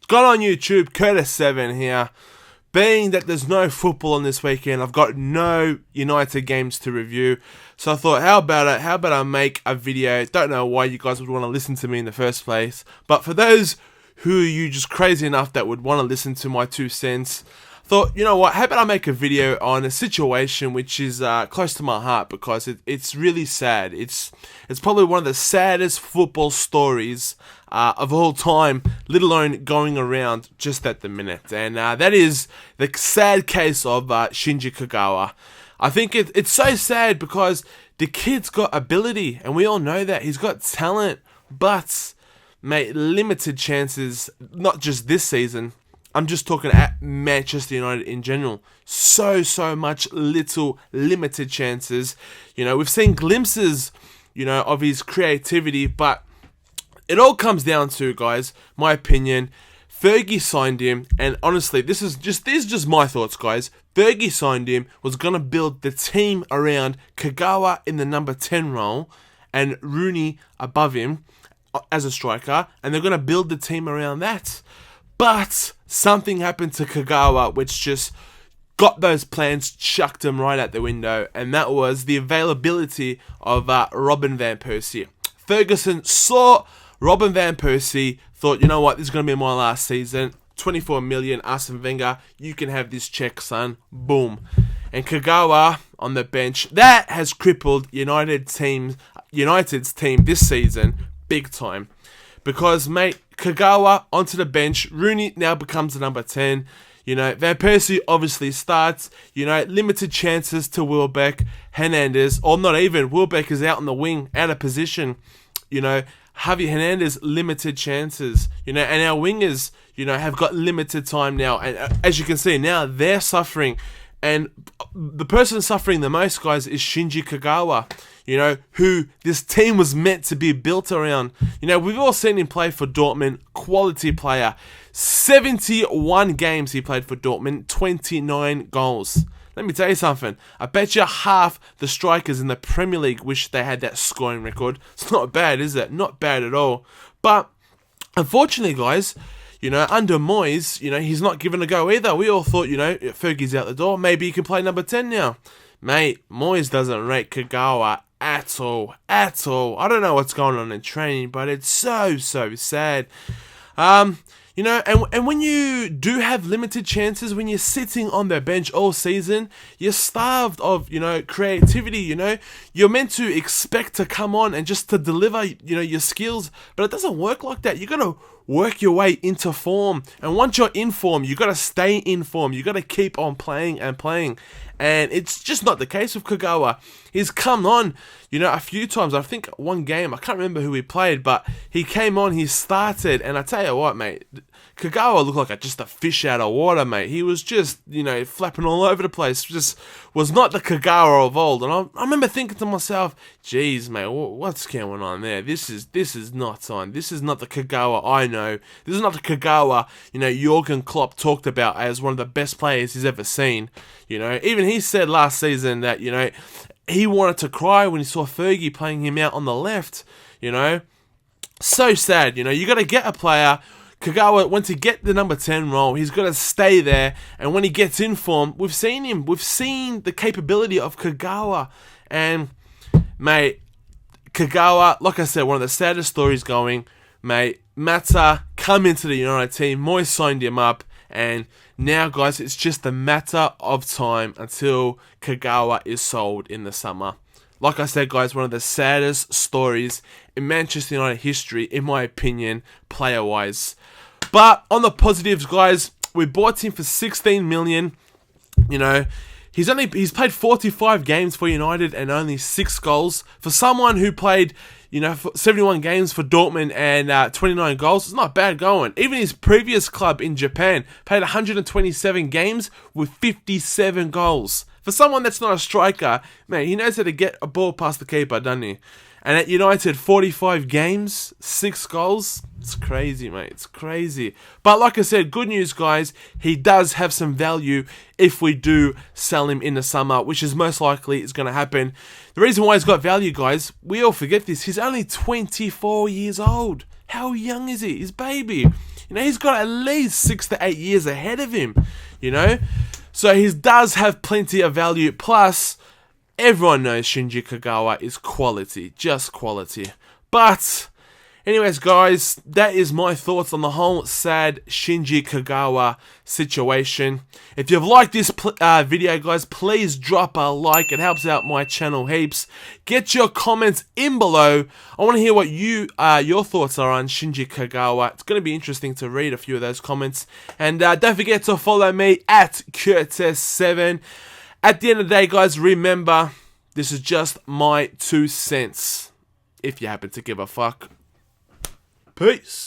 Gone on YouTube, Curtis7 here. Being that there's no football on this weekend, I've got no United games to review. So I thought, how about I make a video? Don't know why you guys would want to listen to me in the first place. But for those who are you just crazy enough that would want to listen to my 2 cents, thought, you know what, how about I make a video on a situation which is close to my heart because it's really sad. It's probably one of the saddest football stories of all time, let alone going around just at the minute. And that is the sad case of Shinji Kagawa. I think it's so sad because the kid's got ability, and we all know that. He's got talent, but, mate, limited chances, not just this season. I'm just talking at Manchester United in general. So much limited chances. You know, we've seen glimpses, you know, of his creativity, but it all comes down to, guys, my opinion, Fergie signed him, and honestly, these are just my thoughts, guys. Fergie signed him, was going to build the team around Kagawa in the number 10 role, and Rooney above him as a striker, and they're going to build the team around that. But something happened to Kagawa which just got those plans, chucked them right out the window, and that was the availability of Robin Van Persie. Ferguson saw Robin Van Persie, thought, you know what, this is going to be my last season. 24 million, Arsene Wenger, you can have this check, son. Boom. And Kagawa on the bench, that has crippled United's team this season big time. Because, mate, Kagawa onto the bench, Rooney now becomes the number 10. You know, Van Persie obviously starts, you know, limited chances to Welbeck, Hernandez, or not even, Welbeck is out on the wing, out of position. You know, Javi Hernandez, limited chances. You know, and our wingers, you know, have got limited time now. And as you can see, now they're suffering. And the person suffering the most, guys, is Shinji Kagawa, you know, who this team was meant to be built around. You know, we've all seen him play for Dortmund, quality player. 71 games he played for Dortmund, 29 goals. Let me tell you something. I bet you half the strikers in the Premier League wish they had that scoring record. It's not bad, is it? Not bad at all. But, unfortunately, guys, you know, under Moyes, you know, he's not given a go either. We all thought, you know, Fergie's out the door. Maybe he can play number 10 now. Mate, Moyes doesn't rate Kagawa at all. At all. I don't know what's going on in training, but it's so sad. You know, and when you do have limited chances, when you're sitting on the bench all season, you're starved of, you know, creativity, you know. You're meant to expect to come on and just to deliver, you know, your skills, but it doesn't work like that. You got to work your way into form, and once you're in form, you got to stay in form. You got to keep on playing and playing, and it's just not the case with Kagawa. He's come on, you know, a few times. I think one game, I can't remember who he played, but he came on, he started, and I tell you what, mate, Kagawa looked like just a fish out of water, mate. He was just, you know, flapping all over the place. Just was not the Kagawa of old. And I remember thinking to myself, geez, mate, what's going on there? This is not on. This is not the Kagawa I know. This is not the Kagawa, you know, Jurgen Klopp talked about as one of the best players he's ever seen. You know, even he said last season that, you know, he wanted to cry when he saw Fergie playing him out on the left, you know. So sad, you know. You got to get a player. Kagawa, once he get the number 10 role, he's got to stay there. And when he gets in form, we've seen him. We've seen the capability of Kagawa. And, mate, Kagawa, like I said, one of the saddest stories going. Mate, Mata come into the United team. Moyes signed him up. And now, guys, it's just a matter of time until Kagawa is sold in the summer. Like I said, guys, one of the saddest stories in Manchester United history, in my opinion, player-wise. But on the positives, guys, we bought him for 16 million. You know, he's played 45 games for United and only 6 goals. For someone who played, you know, 71 games for Dortmund and 29 goals, it's not bad going. Even his previous club in Japan played 127 games with 57 goals. For someone that's not a striker, man, he knows how to get a ball past the keeper, doesn't he? And at United, 45 games, 6 goals. It's crazy, mate. It's crazy. But like I said, good news, guys. He does have some value if we do sell him in the summer, which is most likely is going to happen. The reason why he's got value, guys, we all forget this. He's only 24 years old. How young is he? He's baby. You You know, he's got at least 6 to 8 years ahead of him, you know. So he does have plenty of value. Plus, everyone knows Shinji Kagawa is quality, just quality. But anyways, guys, that is my thoughts on the whole sad Shinji Kagawa situation. If you've liked this video, guys, please drop a like. It helps out my channel heaps. Get your comments in below. I want to hear what your thoughts are on Shinji Kagawa. It's going to be interesting to read a few of those comments. And don't forget to follow me at Curtis7. At the end of the day, guys, remember, this is just my 2 cents. If you happen to give a fuck. Peace.